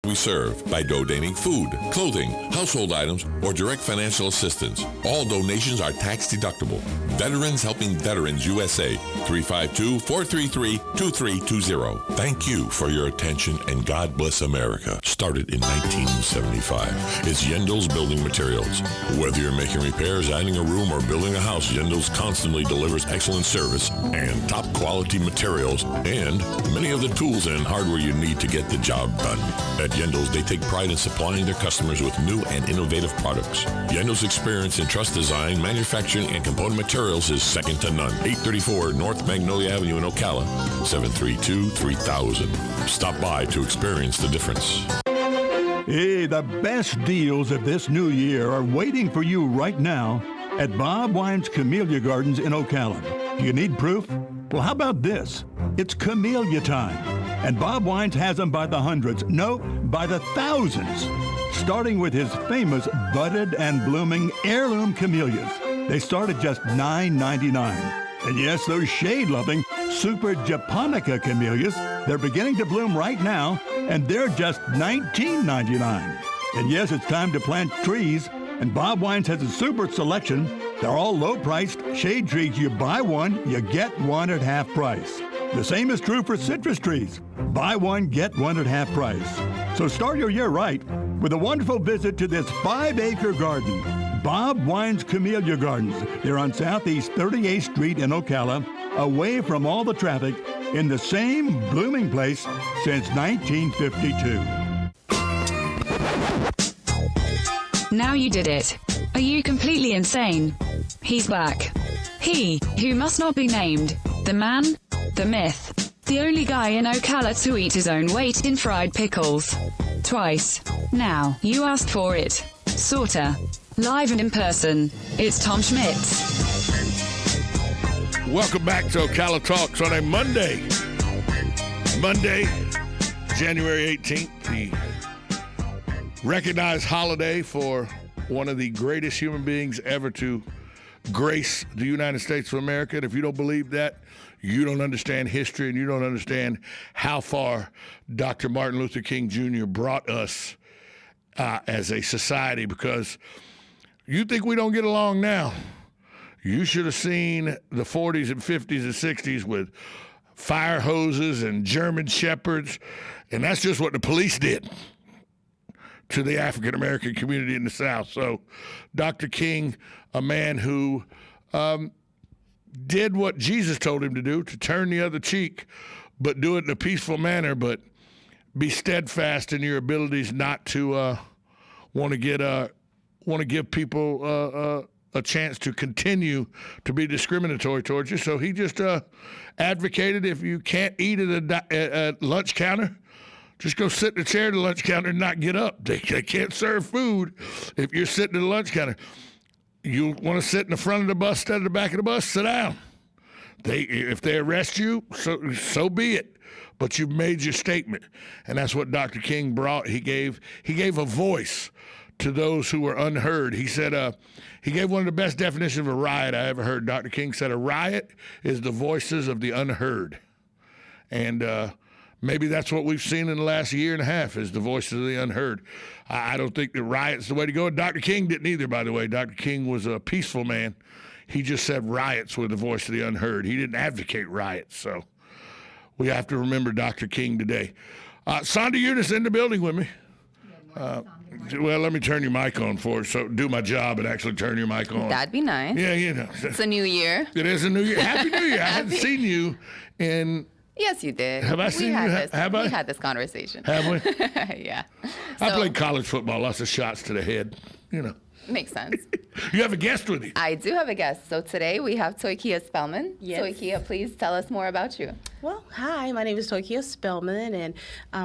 we serve by donating food, clothing, household items, or direct financial assistance. All donations are tax deductible. Veterans Helping Veterans USA, 352-433-2320. Thank you for your attention, and God bless America. Started in 1975. It's Yendel's Building Materials. Whether you're making repairs, adding a room, or building a house, Yendel's constantly delivers excellent service and top quality materials and many of the tools and hardware you need to get the job done. At Yendel's, they take pride in supplying their customers with new and innovative products. Yendel's experience in truss design, manufacturing, and component materials is second to none. 834 North Magnolia Avenue in Ocala, 732-3000. Stop by to experience the difference. Hey, the best deals of this new year are waiting for you right now at Bob Wine's Camellia Gardens in Ocala. You need proof? Well, how about this? It's camellia time. And Bob Wines has them by the hundreds. No, by the thousands. Starting with his famous budded and blooming heirloom camellias. They start at just $9.99. And yes, those shade-loving Super Japonica camellias, they're beginning to bloom right now, and they're just $19.99. And yes, it's time to plant trees, and Bob Wines has a super selection. They're all low-priced shade trees. You buy one, you get one at half price. The same is true for citrus trees. Buy one, get one at half price. So start your year right with a wonderful visit to this 5-acre garden. Bob Wine's Camellia Gardens. They're on Southeast 38th Street in Ocala, away from all the traffic, in the same blooming place since 1952. Now you did it. Are you completely insane? He's back. He, who must not be named. The man, the myth. The only guy in Ocala to eat his own weight in fried pickles. Twice. Now, you asked for it. Sorta. Live and in person. It's Tom Schmitz. Welcome back to Ocala Talks on a Monday. Monday, January 18th, the recognized holiday for one of the greatest human beings ever to grace the United States of America. And if you don't believe that, you don't understand history, and you don't understand how far Dr. Martin Luther King Jr. brought us as a society, because you think we don't get along now. You should have seen the 40s and 50s and 60s with fire hoses and German shepherds, and that's just what the police did to the African-American community in the South. So Dr. King, a man who did what Jesus told him to do, to turn the other cheek, but do it in a peaceful manner, but be steadfast in your abilities not to want to give people a chance to continue to be discriminatory towards you. So he just advocated, if you can't eat at a lunch counter, just go sit in a chair at the lunch counter and not get up. They can't serve food if you're sitting at the lunch counter. You want to sit in the front of the bus instead of the back of the bus, sit down. If they arrest you, so be it. But you've made your statement. And that's what Dr. King brought. He gave a voice to those who were unheard. He said, he gave one of the best definitions of a riot I ever heard. Dr. King said, a riot is the voices of the unheard. And maybe that's what we've seen in the last year and a half, is the voices of the unheard. I don't think that riot's the way to go. And Dr. King didn't either, by the way. Dr. King was a peaceful man. He just said riots were the voice of the unheard. He didn't advocate riots. So we have to remember Dr. King today. Sonda Eunice in the building with me. Well, let me turn your mic on for it, so do my job and actually turn your mic on. That'd be nice. Yeah, you know. It's a new year. It is a new year. Happy New Year. I hadn't seen you in... Yes, you did. Have I seen you? Have I? We had this conversation. Have we? Yeah. I played college football, lots of shots to the head, you know. Makes sense. You have a guest with you. I do have a guest. So today we have Toikia Spellman. Yes. Toikia, please tell us more about you. Well, hi, my name is Toikia Spellman, and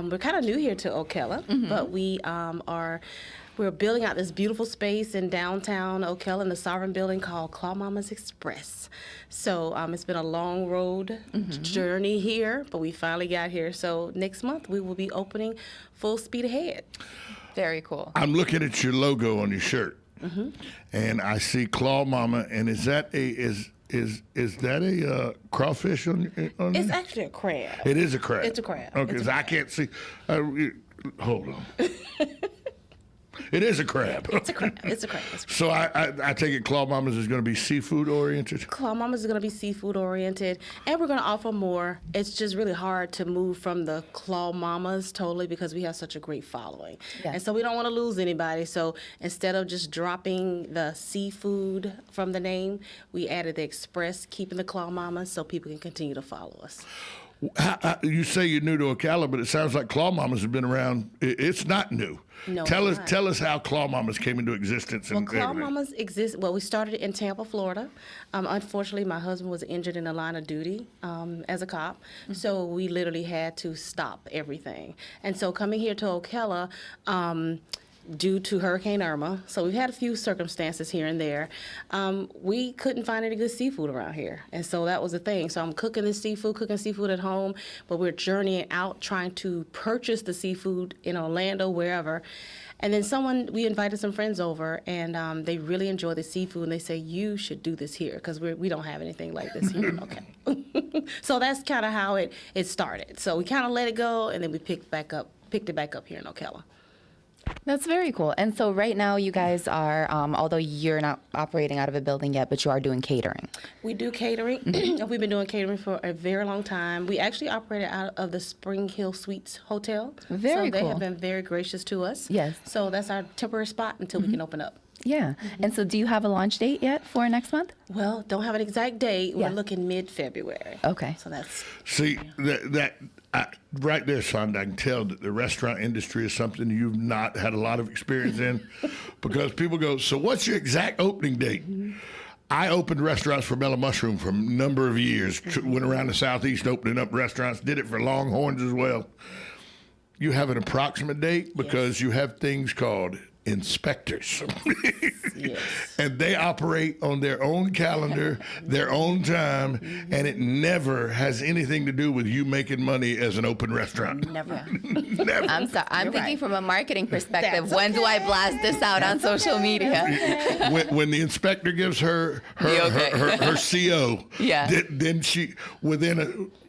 we're kind of new here to Ocala, but we're building out this beautiful space in downtown Ocala in the Sovereign Building called Claw Mama's Express. So it's been a long road journey here, but we finally got here. So next month we will be opening full speed ahead. Very cool. I'm looking at your logo on your shirt, and I see Claw Mama, and is that a crawfish on It's there? actually a crab. It is a crab. It's a crab. Okay, It's 'cause a I crab. can't see. Hold on. It is a crab. It's a crab. It's a crab. So I take it Claw Mama's is going to be seafood oriented? Claw Mama's is going to be seafood oriented, and we're going to offer more. It's just really hard to move from the Claw Mamas totally because we have such a great following. Yeah. And so we don't want to lose anybody. So instead of just dropping the seafood from the name, we added the express, keeping the Claw Mamas so people can continue to follow us. You say you're new to Ocala, but it sounds like Claw Mamas have been around. It's not new. No, tell it's us not. tell us how Claw Mamas came into existence. Well, And Claw everything. Mamas exist. Well, we started in Tampa, Florida. Unfortunately, my husband was injured in the line of duty as a cop, so we literally had to stop everything. And so coming here to Ocala, due to Hurricane Irma, so we've had a few circumstances here and there. We couldn't find any good seafood around here, and so that was the thing. So I'm cooking seafood at home, but we're journeying out trying to purchase the seafood in Orlando, wherever. And then we invited some friends over, and they really enjoy the seafood, and they say, you should do this here, because we don't have anything like this here. Okay. So that's kind of how it started. So we kind of let it go, and then we picked it back up here in Ocala. That's very cool. And so right now you guys are, although you're not operating out of a building yet, but you are doing catering. We do catering. We've been doing catering for a very long time. We actually operated out of the Spring Hill Suites Hotel. Very So they cool. have been very gracious to us. Yes. So that's our temporary spot until we can open up. Yeah. And so do you have a launch date yet for next month? Well, don't have an exact date. Yeah. We're looking mid-February. Okay. So that's... See, right there, Sonda, I can tell that the restaurant industry is something you've not had a lot of experience in, because people go, so what's your exact opening date? I opened restaurants for Bella Mushroom for a number of years, went around the Southeast opening up restaurants, did it for Longhorns as well. You have an approximate date because you have things called inspectors. Yes. And they operate on their own calendar, their own time, and it never has anything to do with you making money as an open restaurant. Never. Never. I'm sorry. I'm You're thinking right. from a marketing perspective. That's When do I blast this out on social media? When the inspector gives her CO, Yeah. then she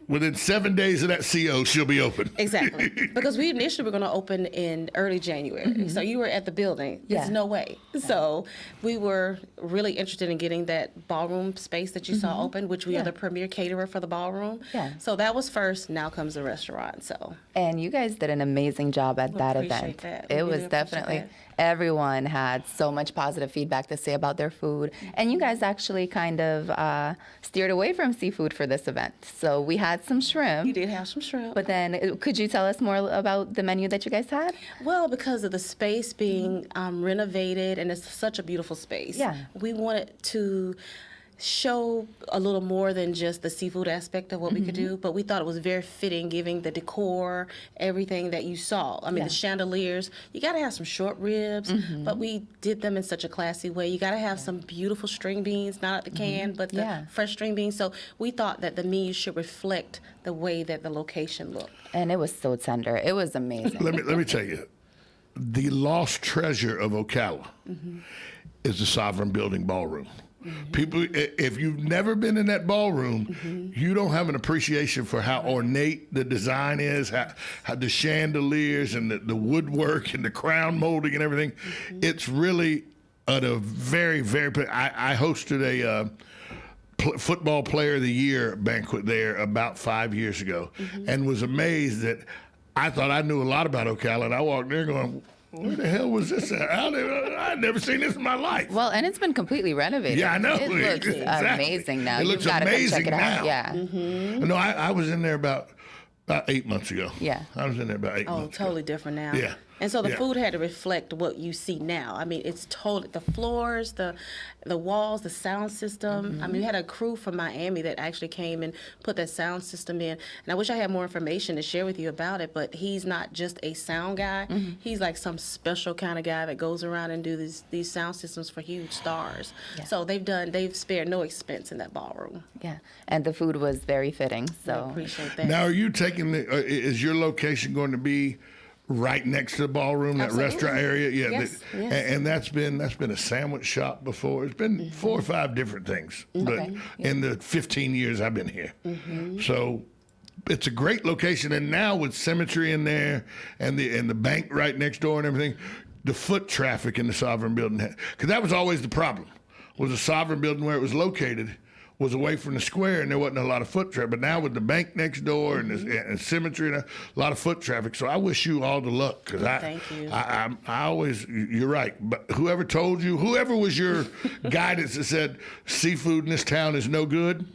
within 7 days of that CO, she'll be open. Exactly. Because we initially were going to open in early January. So you were at the building. Yeah. There's no way. So we were really interested in getting that ballroom space that you saw open, which we are the premier caterer for the ballroom. Yeah. So that was first. Now comes the restaurant. So And you guys did an amazing job at that appreciate event. that. We It really was appreciate definitely, that. everyone had so much positive feedback to say about their food. And you guys actually kind of steered away from seafood for this event. So we had some shrimp. you did have some shrimp. But then, could you tell us more about the menu that you guys had? Well, because of the space being renovated and it's such a beautiful space, Yeah. we wanted to show a little more than just the seafood aspect of what we could do, but we thought it was very fitting, giving the decor, everything that you saw. I mean, Yeah. the chandeliers, you got to have some short ribs, but we did them in such a classy way. You got to have some beautiful string beans, not out the can, but the Yeah. fresh string beans. So we thought that the menu should reflect the way that the location looked. And it was so tender. It was amazing. Let me tell you, the lost treasure of Ocala is the Sovereign Building Ballroom. People, if you've never been in that ballroom, you don't have an appreciation for how ornate the design is, how the chandeliers and the woodwork and the crown molding and everything. It's really at a very, very. I hosted a football player of the year banquet there about 5 years ago, and was amazed that I thought I knew a lot about Ocala, and I walked there going, where the hell was this at? I'd never seen this in my life. Well, and it's been completely renovated. Yeah, I know. It looks Exactly. amazing now. It You've looks got to come check amazing it out. now. Yeah. No, I was in there about 8 months ago. Yeah. I was in there about 8 Oh, months totally ago. different now. Yeah. And so the Yeah. food had to reflect what you see now. I mean, it's totally the floors, the walls, the sound system. I mean, we had a crew from Miami that actually came and put that sound system in. And I wish I had more information to share with you about it, but he's not just a sound guy. He's like some special kind of guy that goes around and do these sound systems for huge stars. Yeah. So they've spared no expense in that ballroom. Yeah. And the food was very fitting. I So appreciate that. Now, are you taking is your location going to be right next to the ballroom, that Absolutely. restaurant area? Yeah. Yes, yes. And that's been a sandwich shop before. It's been 4 or 5 different things, but Okay. in the 15 years I've been here. So it's a great location, and now with Cemetery in there and the bank right next door and everything, the foot traffic in the Sovereign Building, because that was always the problem, was the Sovereign Building where it was located was away from the square, and there wasn't a lot of foot traffic. But now with the bank next door and the cemetery, and a lot of foot traffic. So I wish you all the luck, because Thank you. I always, you're right. But whoever told you, whoever was your guidance that said seafood in this town is no good,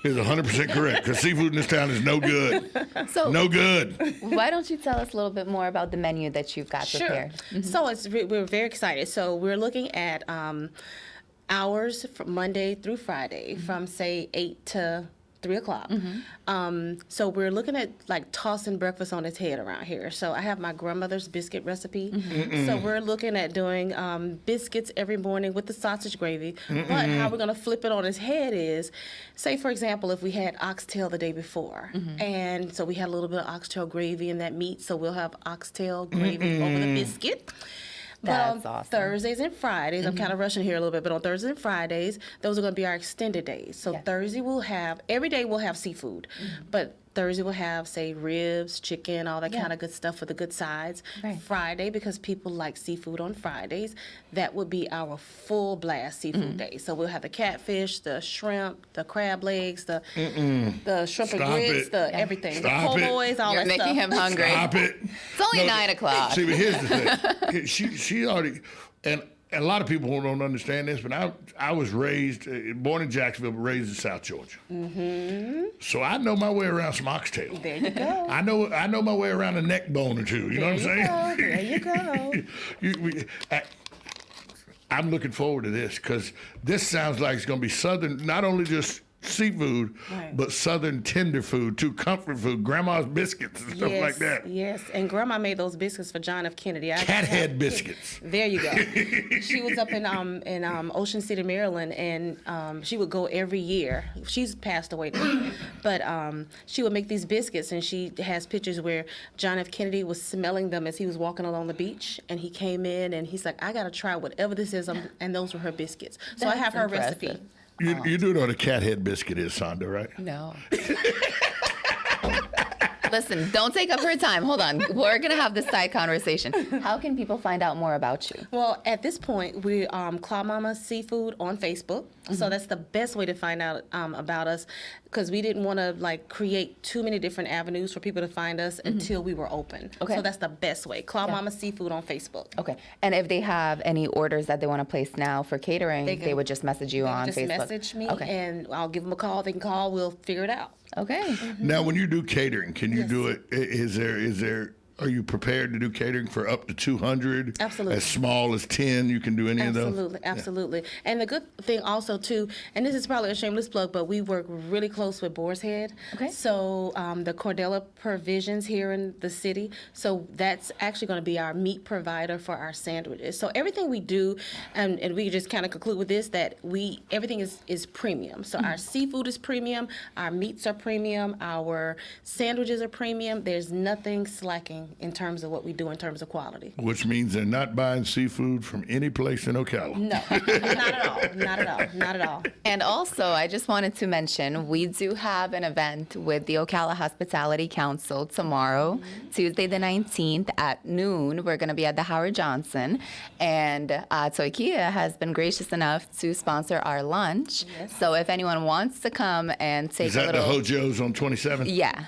is 100% correct. Because seafood in this town is no good. So No good. why don't you tell us a little bit more about the menu that you've got prepared? So we're very excited. So we're looking at hours from Monday through Friday from say 8 to 3 o'clock. So we're looking at like tossing breakfast on its head around here. So I have my grandmother's biscuit recipe. So we're looking at doing biscuits every morning with the sausage gravy. But how we're gonna flip it on its head is, say for example, if we had oxtail the day before, and so we had a little bit of oxtail gravy in that meat, so we'll have oxtail gravy over the biscuit. That's But on awesome. Thursdays and Fridays, I'm kind of rushing here a little bit, but on Thursdays and Fridays, those are going to be our extended days. So Thursday we'll have, every day we'll have seafood, but Thursday we'll have, say, ribs, chicken, all that kind of good stuff with the good sides. Right. Friday, because people like seafood on Fridays, that would be our full blast seafood day. So we'll have the catfish, the shrimp, the crab legs, the shrimp and Stop grits, it. the everything, Stop the it. po' boys, all You're that making stuff. him hungry. Stop it. It's only 9 o'clock. See, but here's the thing. She already, and a lot of people don't understand this, but I was raised, born in Jacksonville, but raised in South Georgia. So I know my way around some oxtail. There you go. I know my way around a neck bone or two. You know what I'm saying? There you go. I'm looking forward to this, because this sounds like it's going to be Southern, not only just seafood, Right. but Southern tender food, too, comfort food, grandma's biscuits and stuff like that. Yes, and Grandma made those biscuits for John F. Kennedy. Cat head biscuits. There you go. She was up in Ocean City, Maryland, and she would go every year. She's passed away now, but she would make these biscuits, and she has pictures where John F. Kennedy was smelling them as he was walking along the beach, and he came in and he's like, "I gotta try whatever this is," and those were her biscuits. So I That's have her impressive. recipe. You do know what a cat head biscuit is, Sonda, right? No. Listen, don't take up her time. Hold on. We're going to have this side conversation. How can people find out more about you? Well, at this point, we Claw Mama Seafood on Facebook. So that's the best way to find out about us, because we didn't want to like create too many different avenues for people to find us until we were open. Okay. So that's the best way. Claw Mama Seafood on Facebook. Okay. And if they have any orders that they want to place now for catering, They they, can- would just message you on Just Facebook. message me, Okay. and I'll give them a call. They can call. We'll figure it out. Okay. Now, when you do catering, can you do it? Is there? Are you prepared to do catering for up to 200? Absolutely. As small as 10, you can do any of those? Absolutely, absolutely. And the good thing also too, and this is probably a shameless plug, but we work really close with Boar's Head. Okay. So the Cordella Provisions here in the city, so that's actually going to be our meat provider for our sandwiches. So everything we do, and we just kind of conclude with this, that everything is premium. So our seafood is premium, our meats are premium, our sandwiches are premium. There's nothing slacking in terms of what we do in terms of quality. Which means they're not buying seafood from any place in Ocala. No, not at all, not at all, not at all. And also, I just wanted to mention, we do have an event with the Ocala Hospitality Council tomorrow, Tuesday the 19th at noon. We're going to be at the Howard Johnson. And Toikia has been gracious enough to sponsor our lunch. So if anyone wants to come and take Is a that little... the Hojo's on 27th? Yeah.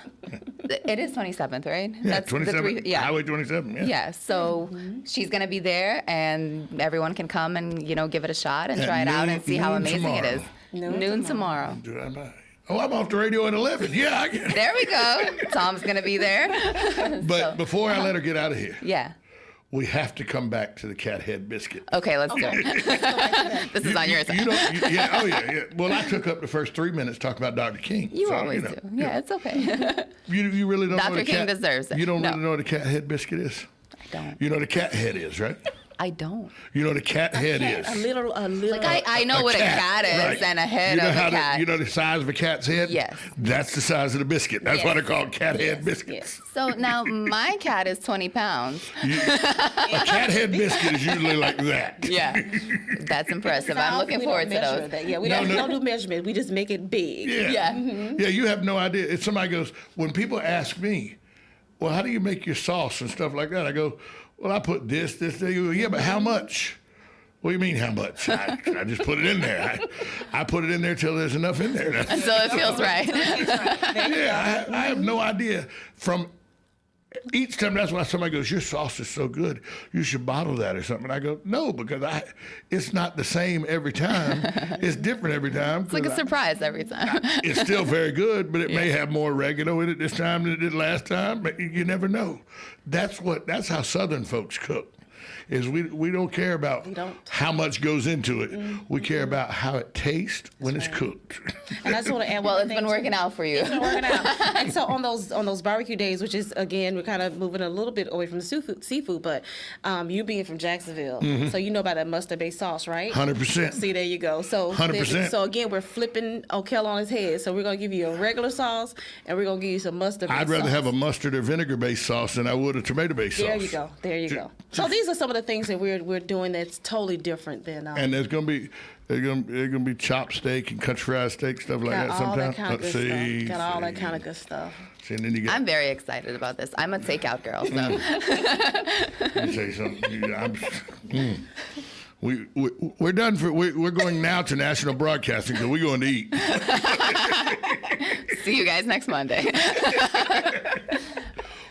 It is 27th, right? Yeah, That's the 27th. yeah. Highway 27. Yeah. Yeah, so she's going to be there, and everyone can come and, give it a shot and At try it out and noon- see how noon amazing it tomorrow. is. Noon tomorrow. Oh, I'm off the radio at 11. Yeah, I get it. There we go. Tom's going to be there. But before I let her get out of here, Yeah. we have to come back to the cat head biscuit. Okay, let's do it. This is on your side. Yeah. Well, I took up the first 3 minutes talking about Dr. King. You so, always do. Yeah, it's okay. You really don't know Dr. what a King cat, deserves it. You don't No. really know what a cat head biscuit is? I don't. You know what a cat head is, right? I don't. You know what a cat head is? A little. Like I know what a cat is right. and a head You know of a cat. you know the size of a cat's head? Yes. That's the size of the biscuit. That's why they're called cat head biscuits. So now my cat is 20 pounds. A cat head biscuit is usually like that. Yeah, that's impressive. I'm looking forward to those. That. Yeah, we don't do measurement. We just make it big. Yeah. Yeah. Yeah, you have no idea. If somebody goes, when people ask me, well, how do you make your sauce and stuff like that? I go, well, I put this. They go, yeah, but how much? What do you mean, how much? I just put it in there. I put it in there till there's enough in there. Until it feels right. Yeah, I have no idea. From each time, that's why somebody goes, your sauce is so good, you should bottle that or something. And I go, no, because it's not the same every time. It's different every time. It's like a surprise every time. It's still very good, but it may have more oregano in it this time than it did last time. But you never know. That's how Southern folks cook. Is we don't care about how much goes into it. We care about how it tastes when it's cooked. And that's what. Well, it's been working out for you. It's been working out. And so on those barbecue days, which is again, we're kind of moving a little bit away from the seafood, but you being from Jacksonville, so you know about that mustard-based sauce, right? 100%. See, there you go. So 100%. So again, we're flipping Ocala on his head. So we're gonna give you a regular sauce, and we're gonna give you some mustard-based I'd rather sauce. have a mustard or vinegar-based sauce than I would a tomato-based sauce. There you go. There you go. So these are some of the things that we're doing that's totally different than. And there's gonna be chopped steak and country fried steak, stuff like that. All Sometimes. that kind of good stuff. Got all that kind of good stuff. See, and then you get. I'm very excited about this. I'm a takeout girl, so. Let me say something. We're done for. We're going now to national broadcasting because we're going to eat. See you guys next Monday.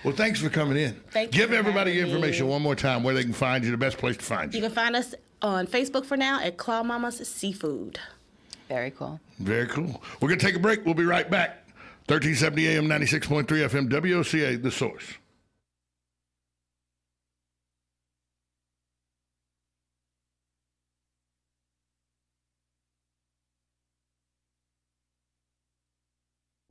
Well, thanks for coming in. Thank you Give for everybody having your information me. one more time where they can find you, the best place to find You you. can find us on Facebook for now at Claw Mama's Seafood. Very cool. Very cool. We're going to take a break. We'll be right back. 1370 AM, 96.3 FM, WOCA, The Source.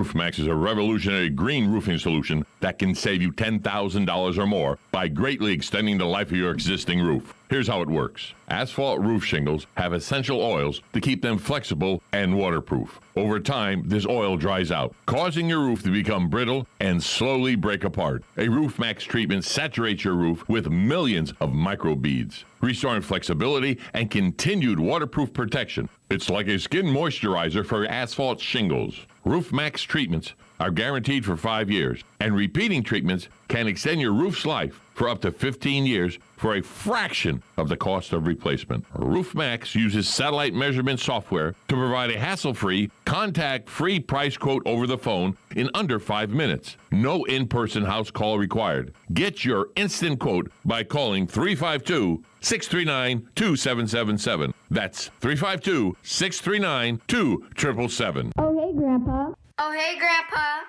RoofMax is a revolutionary green roofing solution that can save you $10,000 or more by greatly extending the life of your existing roof. Here's how it works. Asphalt roof shingles have essential oils to keep them flexible and waterproof. Over time, this oil dries out, causing your roof to become brittle and slowly break apart. A RoofMax treatment saturates your roof with millions of microbeads, restoring flexibility and continued waterproof protection. It's like a skin moisturizer for asphalt shingles. RoofMax treatments are guaranteed for 5 years, and repeating treatments can extend your roof's life for up to 15 years for a fraction of the cost of replacement. RoofMax uses satellite measurement software to provide a hassle-free, contact-free price quote over the phone in under 5 minutes. No in-person house call required. Get your instant quote by calling 352-639-2777. That's 352-639-2777. Oh, hey, Grandpa. Oh, hey, Grandpa.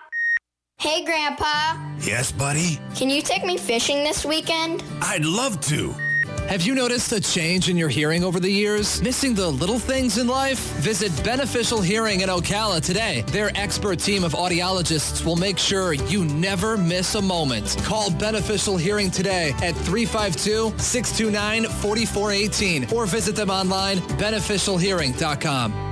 Hey, Grandpa. Yes, buddy? Can you take me fishing this weekend? I'd love to. Have you noticed a change in your hearing over the years? Missing the little things in life? Visit Beneficial Hearing in Ocala today. Their expert team of audiologists will make sure you never miss a moment. Call Beneficial Hearing today at 352-629-4418 or visit them online, beneficialhearing.com.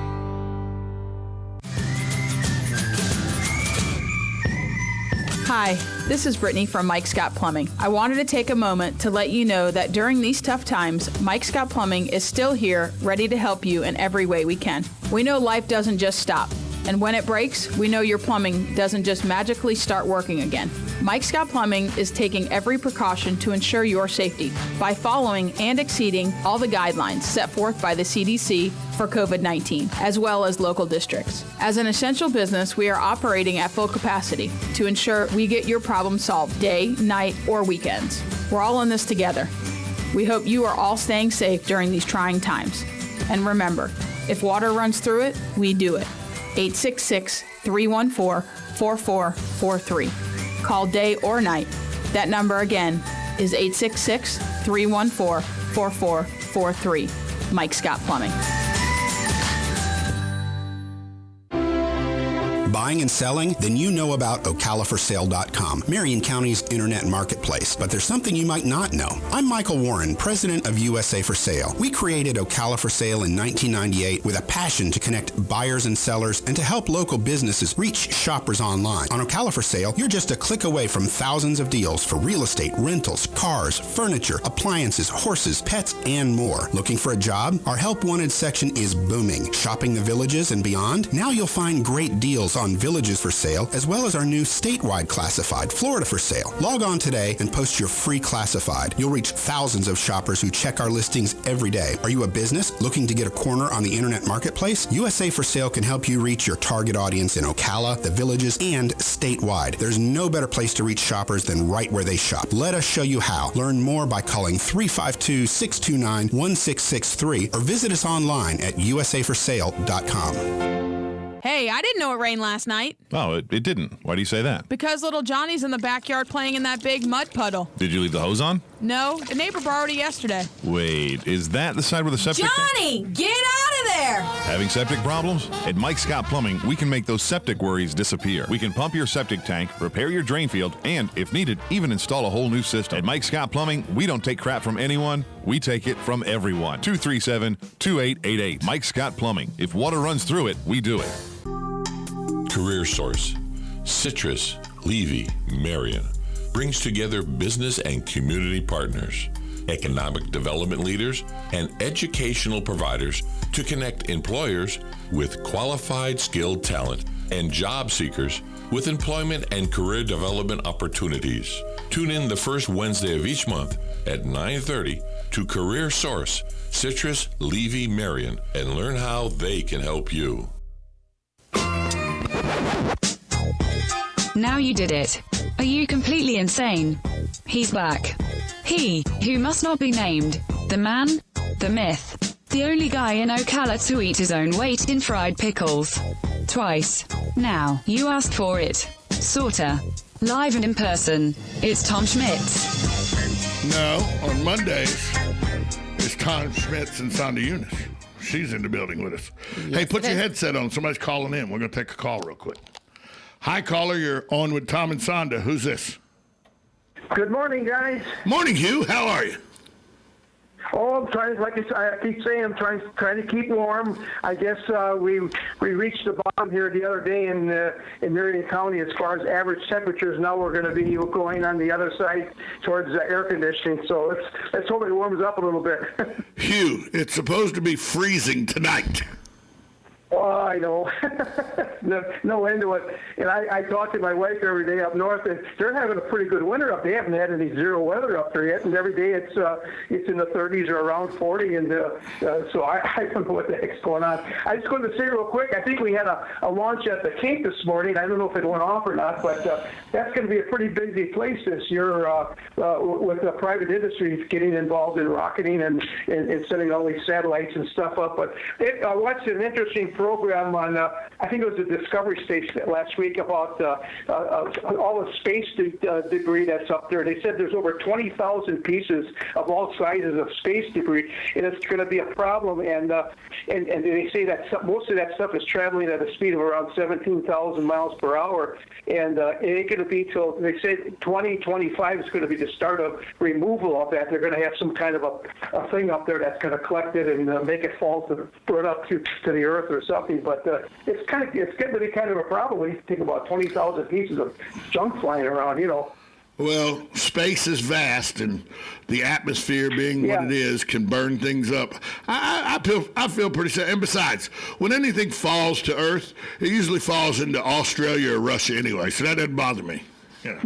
Hi, this is Brittany from Mike Scott Plumbing. I wanted to take a moment to let you know that during these tough times, Mike Scott Plumbing is still here, ready to help you in every way we can. We know life doesn't just stop, and when it breaks, we know your plumbing doesn't just magically start working again. Mike Scott Plumbing is taking every precaution to ensure your safety by following and exceeding all the guidelines set forth by the CDC for COVID-19, as well as local districts. As an essential business, we are operating at full capacity to ensure we get your problem solved day, night, or weekends. We're all in this together. We hope you are all staying safe during these trying times. And remember, if water runs through it, we do it. 866-314-4443. Call day or night. That number again is 866-314-4443. Mike Scott Plumbing. Buying and selling? Then you know about OcalaForSale.com, Marion County's internet marketplace. But there's something you might not know. I'm Michael Warren, president of USA for Sale. We created Ocala for Sale in 1998 with a passion to connect buyers and sellers and to help local businesses reach shoppers online. On Ocala for Sale, you're just a click away from thousands of deals for real estate, rentals, cars, furniture, appliances, horses, pets, and more. Looking for a job? Our Help Wanted section is booming. Shopping the villages and beyond? Now you'll find great deals on villages for sale, as well as our new statewide classified, Florida for Sale. Log on today and post your free classified. You'll reach thousands of shoppers who check our listings every day. Are you a business looking to get a corner on the internet marketplace? USA for Sale can help you reach your target audience in Ocala, the villages, and statewide. There's no better place to reach shoppers than right where they shop. Let us show you how. Learn more by calling 352-629-1663 or visit us online at usaforsale.com. Hey, I didn't know it rained last night. Oh, it didn't. Why do you say that? Because little Johnny's in the backyard playing in that big mud puddle. Did you leave the hose on? No, the neighbor borrowed it yesterday. Wait, is that the side where the septic... Johnny, get out of there! Having septic problems? At Mike Scott Plumbing, we can make those septic worries disappear. We can pump your septic tank, repair your drain field, and, if needed, even install a whole new system. At Mike Scott Plumbing, we don't take crap from anyone. We take it from everyone. 237-2888. Mike Scott Plumbing. If water runs through it, we do it. Career Source, Citrus, Levy, Marion brings together business and community partners, economic development leaders, and educational providers to connect employers with qualified, skilled talent and job seekers with employment and career development opportunities. Tune in the first Wednesday of each month at 9:30 to Career Source, Citrus, Levy, Marion, and learn how they can help you. Now you did it. Are you completely insane? He's back. He, who must not be named, the man, the myth, the only guy in Ocala to eat his own weight in fried pickles. Twice. Now, you asked for it. Sorta. Live and in person. It's Tom Schmitz. No, on Mondays, it's Tom Schmitz and Sonda Eunice. She's in the building with us. Yes, hey, put your headset on. Somebody's calling in. We're going to take a call real quick. Hi, caller. You're on with Tom and Sonda. Who's this? Good morning, guys. Morning, Hugh. How are you? Oh, I'm trying, like I keep saying, I'm trying to keep warm. I guess we reached the bottom here the other day in Marion County as far as average temperatures. Now we're going to be going on the other side towards air conditioning. So let's hope it warms up a little bit. Hugh, it's supposed to be freezing tonight. Oh, I know. No end to it. And I talk to my wife every day up north, and they're having a pretty good winter up. They haven't had any zero weather up there yet, and every day it's in the 30s or around 40. And so I don't know what the heck's going on. I just wanted to say real quick, I think we had a launch at the Cape this morning. I don't know if it went off or not, but that's going to be a pretty busy place this year with the private industry getting involved in rocketing and sending all these satellites and stuff up. But I watched an interesting program on, I think it was the Discovery Station last week about all the space debris that's up there. They said there's over 20,000 pieces of all sizes of space debris, and it's going to be a problem. And they say that most of that stuff is traveling at a speed of around 17,000 miles per hour, and it ain't going to be till, they say, 2025 is going to be the start of removal of that. They're going to have some kind of a thing up there that's going to collect it and make it fall burn up to the earth or something. But it's getting to be kind of a problem when you think about 20,000 pieces of junk flying around, you know. Well, space is vast, and the atmosphere being what it is can burn things up. I feel pretty sad. And besides, when anything falls to Earth, it usually falls into Australia or Russia anyway, so that doesn't bother me. You know.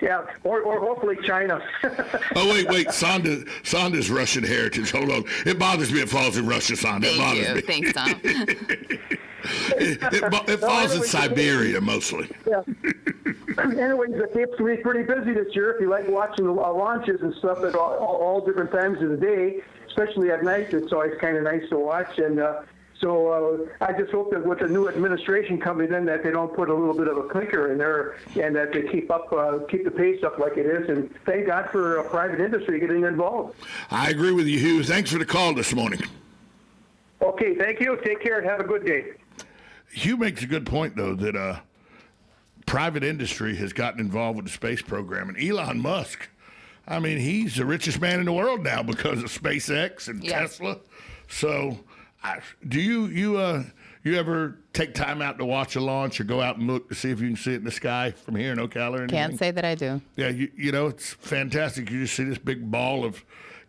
Yeah, or hopefully China. Oh, wait. Sonda's Russian heritage. Hold on. It bothers me it falls in Russia, Sonda. It bothers me. Thanks, Tom. it falls in Siberia, mostly. Yeah. Anyways, the Cape's going to be pretty busy this year if you like watching the launches and stuff at all different times of the day, especially at night. It's always kind of nice to watch. And so I just hope that with the new administration coming in that they don't put a little bit of a clinker in there and that they keep the pace up like it is. And thank God for private industry getting involved. I agree with you, Hugh. Thanks for the call this morning. Okay, thank you. Take care and have a good day. Hugh makes a good point, though, that private industry has gotten involved with the space program. And Elon Musk, I mean, he's the richest man in the world now because of SpaceX and Tesla. So do you ever take time out to watch a launch or go out and look to see if you can see it in the sky from here in Ocala or anything? Can't say that I do. Yeah, you know, it's fantastic. You just see this big ball of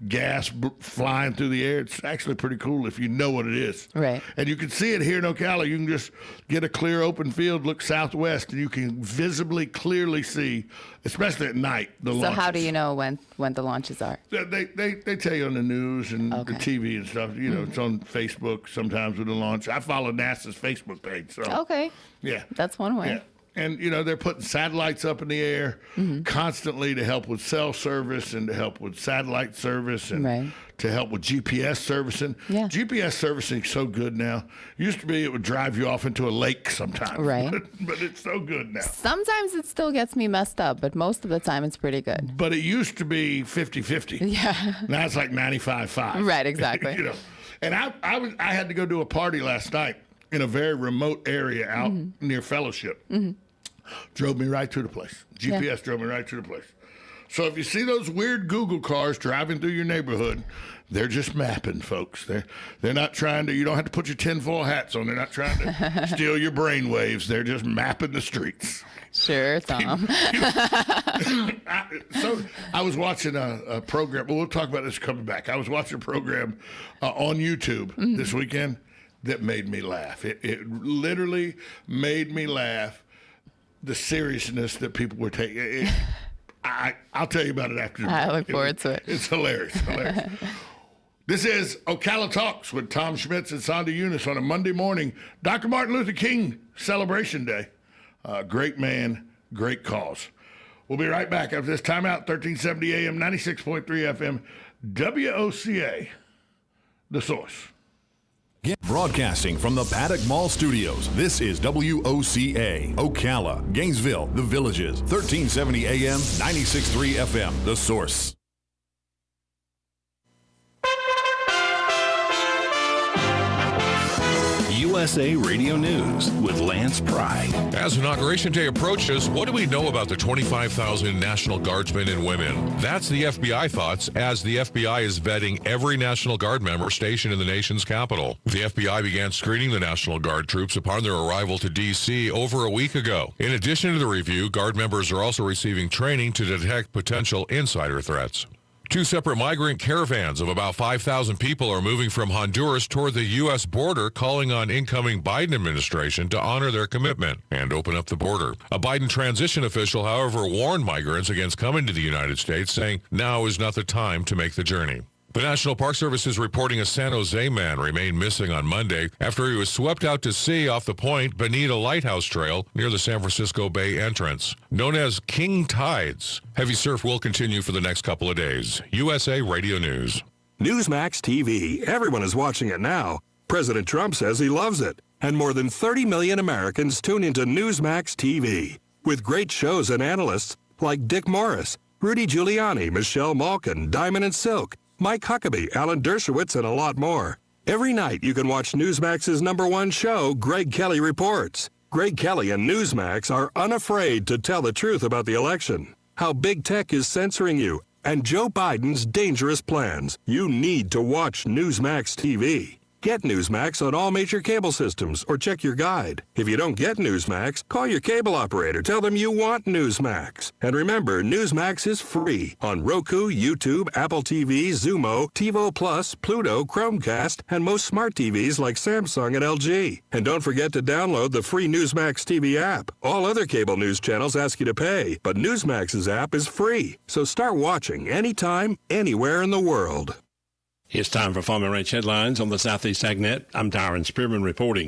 gas flying through the air. It's actually pretty cool if you know what it is. Right. And you can see it here in Ocala. You can just get a clear open field, look southwest, and you can visibly, clearly see, especially at night, the launches. So how do you know when the launches are? They tell you on the news and the TV and stuff. You know, it's on Facebook sometimes with the launch. I follow NASA's Facebook page. So Okay. Yeah. That's one way. Yeah. And, you know, they're putting satellites up in the air constantly to help with cell service and to help with satellite service and to help with GPS servicing. Yeah. GPS servicing is so good now. Used to be it would drive you off into a lake sometimes. Right. But it's so good now. Sometimes it still gets me messed up, but most of the time it's pretty good. But it used to be 50-50. Yeah. Now it's like 95-5. Right, exactly. You know. And I had to go to a party last night in a very remote area out near Fellowship. Drove me right to the place. GPS drove me right to the place. So if you see those weird Google cars driving through your neighborhood, they're just mapping, folks. They're not trying to, you don't have to put your tinfoil hats on. They're not trying to steal your brain waves. They're just mapping the streets. Sure, Tom. So I was watching a program. Well, we'll talk about this coming back. I was watching a program on YouTube this weekend that made me laugh. It literally made me laugh. The seriousness that people were taking. I'll tell you about it after. I look forward to it. It's hilarious. This is Ocala Talks with Tom Schmitz and Sonda Eunice on a Monday morning. Dr. Martin Luther King Celebration Day. Great man, great cause. We'll be right back after this timeout. 1370 AM, 96.3 FM, WOCA, The Source. Broadcasting from the Paddock Mall Studios, this is WOCA, Ocala, Gainesville, The Villages, 1370 AM, 96.3 FM, The Source. USA Radio News with Lance Pry. As Inauguration Day approaches, what do we know about the 25,000 National Guardsmen and women? That's the FBI thoughts as the FBI is vetting every National Guard member stationed in the nation's capital. The FBI began screening the National Guard troops upon their arrival to D.C. over a week ago. In addition to the review, Guard members are also receiving training to detect potential insider threats. Two separate migrant caravans of about 5,000 people are moving from Honduras toward the U.S. border, calling on incoming Biden administration to honor their commitment and open up the border. A Biden transition official, however, warned migrants against coming to the United States, saying now is not the time to make the journey. The National Park Service is reporting a San Jose man remained missing on Monday after he was swept out to sea off the point beneath a lighthouse trail near the San Francisco Bay entrance. Known as King Tides, heavy surf will continue for the next couple of days. USA Radio News. Newsmax TV. Everyone is watching it now. President Trump says he loves it. And more than 30 million Americans tune into Newsmax TV. With great shows and analysts like Dick Morris, Rudy Giuliani, Michelle Malkin, Diamond and Silk, Mike Huckabee, Alan Dershowitz, and a lot more. Every night you can watch Newsmax's #1 show, Greg Kelly Reports. Greg Kelly and Newsmax are unafraid to tell the truth about the election, how big tech is censoring you, and Joe Biden's dangerous plans. You need to watch Newsmax TV. Get Newsmax on all major cable systems or check your guide. If you don't get Newsmax, call your cable operator. Tell them you want Newsmax. And remember, Newsmax is free on Roku, YouTube, Apple TV, Xumo, TiVo Plus, Pluto, Chromecast, and most smart TVs like Samsung and LG. And don't forget to download the free Newsmax TV app. All other cable news channels ask you to pay, but Newsmax's app is free. So start watching anytime, anywhere in the world. It's time for Farm and Ranch headlines on the Southeast AgNet. I'm Tyron Spearman reporting.